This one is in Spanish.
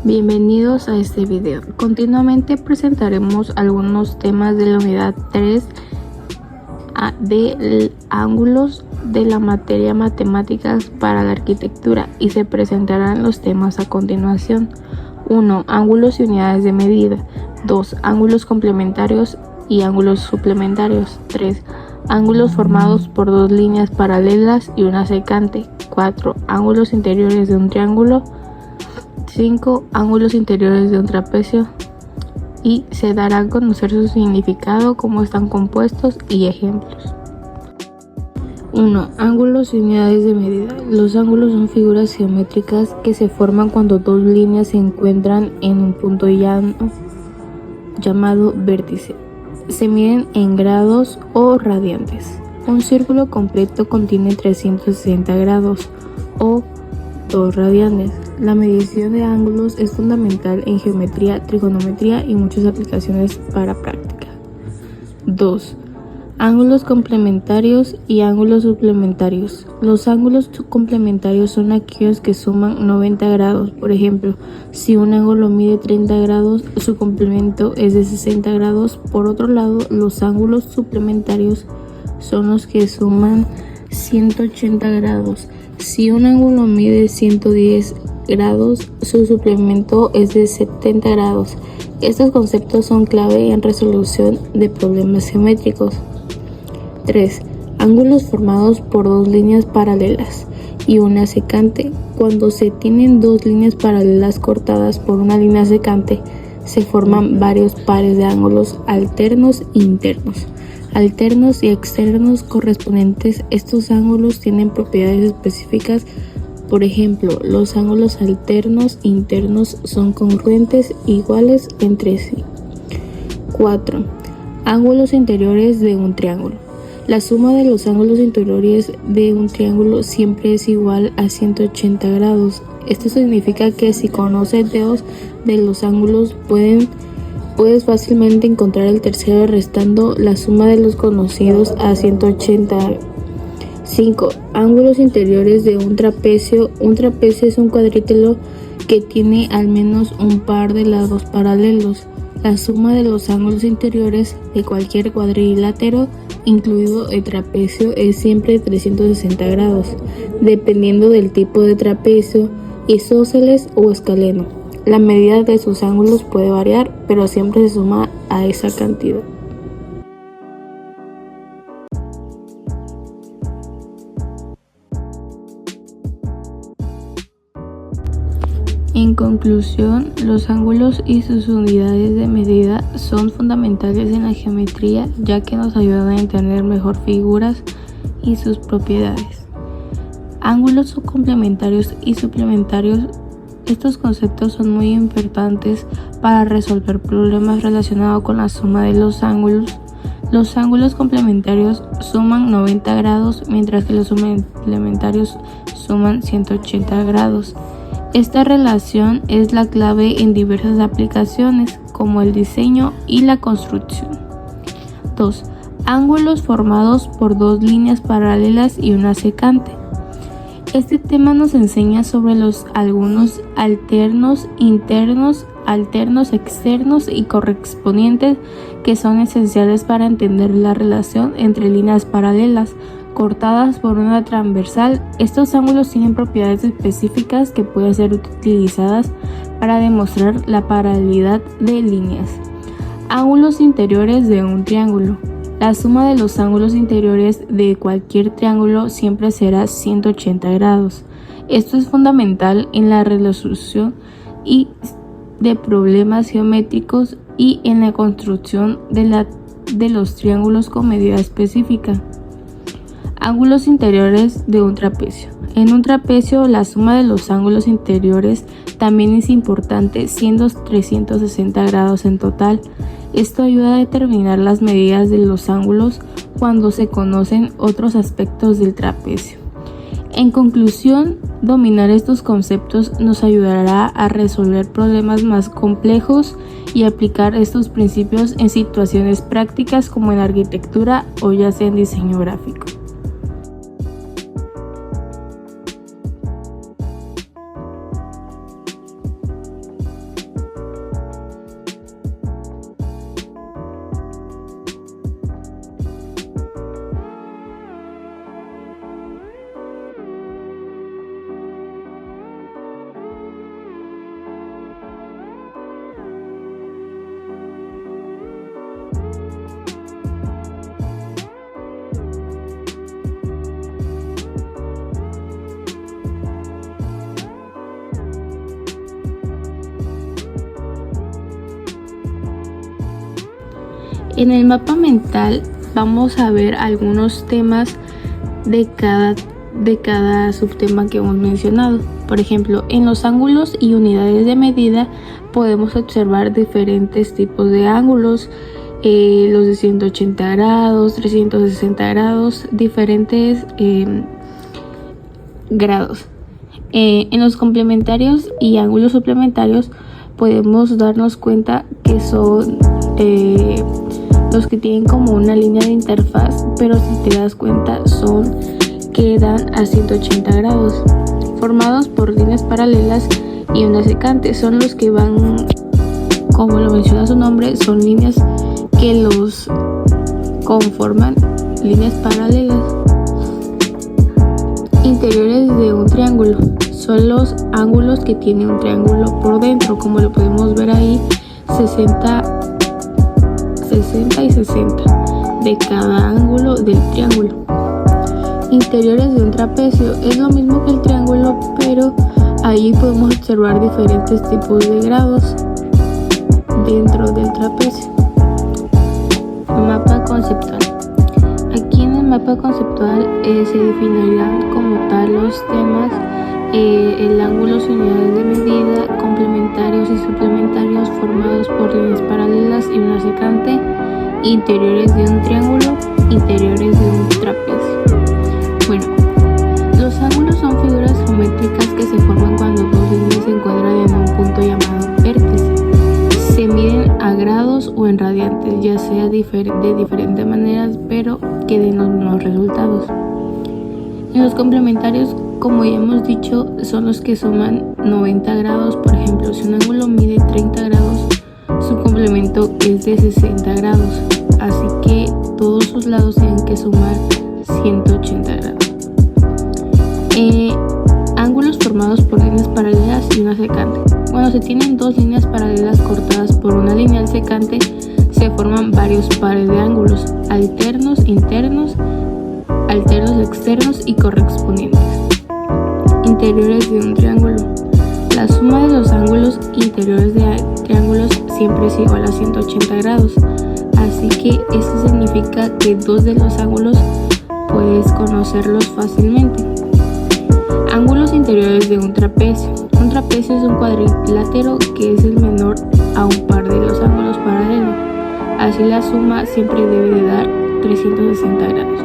Bienvenidos a este video. Continuamente presentaremos algunos temas de la unidad 3 de ángulos de la materia matemáticas para la arquitectura y se presentarán los temas a continuación. 1. Ángulos y unidades de medida. 2. Ángulos complementarios y ángulos suplementarios. 3. Ángulos formados por dos líneas paralelas y una secante. 4. Ángulos interiores de un triángulo. 5. Ángulos interiores de un trapecio, y se dará a conocer su significado, cómo están compuestos y ejemplos. 1. Ángulos y unidades de medida. Los ángulos son figuras geométricas que se forman cuando dos líneas se encuentran en un punto llano llamado vértice. Se miden en grados o radiantes. Un círculo completo contiene 360 grados o 2 radianes. La medición de ángulos es fundamental en geometría, trigonometría y muchas aplicaciones para práctica. 2. Ángulos complementarios y ángulos suplementarios. Los ángulos complementarios son aquellos que suman 90 grados. Por ejemplo, si un ángulo mide 30 grados, su complemento es de 60 grados. Por otro lado, los ángulos suplementarios son los que suman 180 grados. Si un ángulo mide 110 grados, su suplemento es de 70 grados. Estos conceptos son clave en resolución de problemas geométricos. 3. Ángulos formados por dos líneas paralelas y una secante. Cuando se tienen dos líneas paralelas cortadas por una línea secante, se forman varios pares de ángulos alternos e internos. Alternos y externos correspondientes. Estos ángulos tienen propiedades específicas. Por ejemplo, los ángulos alternos e internos son congruentes iguales entre sí. 4. Ángulos interiores de un triángulo. La suma de los ángulos interiores de un triángulo siempre es igual a 180 grados. Esto significa que si conoces dos de los ángulos, puedes fácilmente encontrar el tercero restando la suma de los conocidos a 180. 5. Ángulos interiores de un trapecio. Un trapecio es un cuadrilátero que tiene al menos un par de lados paralelos. La suma de los ángulos interiores de cualquier cuadrilátero, incluido el trapecio, es siempre 360 grados, dependiendo del tipo de trapecio, isósceles o escaleno. La medida de sus ángulos puede variar, pero siempre se suma a esa cantidad. En conclusión, los ángulos y sus unidades de medida son fundamentales en la geometría, ya que nos ayudan a entender mejor figuras y sus propiedades. Ángulos complementarios y suplementarios. Estos conceptos son muy importantes para resolver problemas relacionados con la suma de los ángulos. Los ángulos complementarios suman 90 grados, mientras que los suplementarios suman 180 grados. Esta relación es la clave en diversas aplicaciones, como el diseño y la construcción. 2. Ángulos formados por dos líneas paralelas y una secante. Este tema nos enseña sobre algunos alternos internos, alternos externos y correspondientes que son esenciales para entender la relación entre líneas paralelas cortadas por una transversal. Estos ángulos tienen propiedades específicas que pueden ser utilizadas para demostrar la paralelidad de líneas. Ángulos interiores de un triángulo. La suma de los ángulos interiores de cualquier triángulo siempre será 180 grados. Esto es fundamental en la resolución de problemas geométricos y en la construcción de los triángulos con medida específica. Ángulos interiores de un trapecio. En un trapecio, la suma de los ángulos interiores también es importante, siendo 360 grados en total. Esto ayuda a determinar las medidas de los ángulos cuando se conocen otros aspectos del trapecio. En conclusión, dominar estos conceptos nos ayudará a resolver problemas más complejos y aplicar estos principios en situaciones prácticas como en arquitectura o ya sea en diseño gráfico. En el mapa mental vamos a ver algunos temas de cada subtema que hemos mencionado. Por ejemplo, en los ángulos y unidades de medida podemos observar diferentes tipos de ángulos, los de 180 grados, 360 grados, diferentes grados. En los complementarios y ángulos suplementarios podemos darnos cuenta que son los que tienen como una línea de interfaz, pero si te das cuenta quedan a 180 grados, formados por líneas paralelas y una secante. Son los que van, como lo menciona su nombre, son líneas que los conforman, líneas paralelas. Interiores de un triángulo son los ángulos que tiene un triángulo por dentro, como lo podemos ver ahí, 60 y 60 de cada ángulo del triángulo. Interiores de un trapecio es lo mismo que el triángulo, pero ahí podemos observar diferentes tipos de grados dentro del trapecio. Mapa conceptual. Aquí en el mapa conceptual se definirán como tal los temas, el ángulos y unidades de medida, complementarios y suplementarios formados por líneas paralelas y una secante, interiores de un triángulo, interiores de un trapecio. Bueno, los ángulos son figuras geométricas que se forman cuando dos líneas se encuentran en un punto llamado vértice. Se miden a grados o en radiantes, ya sea de diferentes maneras, pero que den los mismos resultados. En los complementarios, como ya hemos dicho, son los que suman 90 grados. Por ejemplo, si un ángulo mide 30 grados, su complemento es de 60 grados, así que todos sus lados tienen que sumar 180 grados. Ángulos formados por líneas paralelas y una secante. Cuando se tienen dos líneas paralelas cortadas por una línea secante, se forman varios pares de ángulos, alternos, internos, alternos externos y correspondientes. Interiores de un triángulo. La suma de los ángulos interiores de triángulos siempre es igual a 180 grados, así que esto significa que dos de los ángulos puedes conocerlos fácilmente. Ángulos interiores de un trapecio. Un trapecio es un cuadrilátero que es el menor a un par de los ángulos paralelos, así la suma siempre debe de dar 360 grados.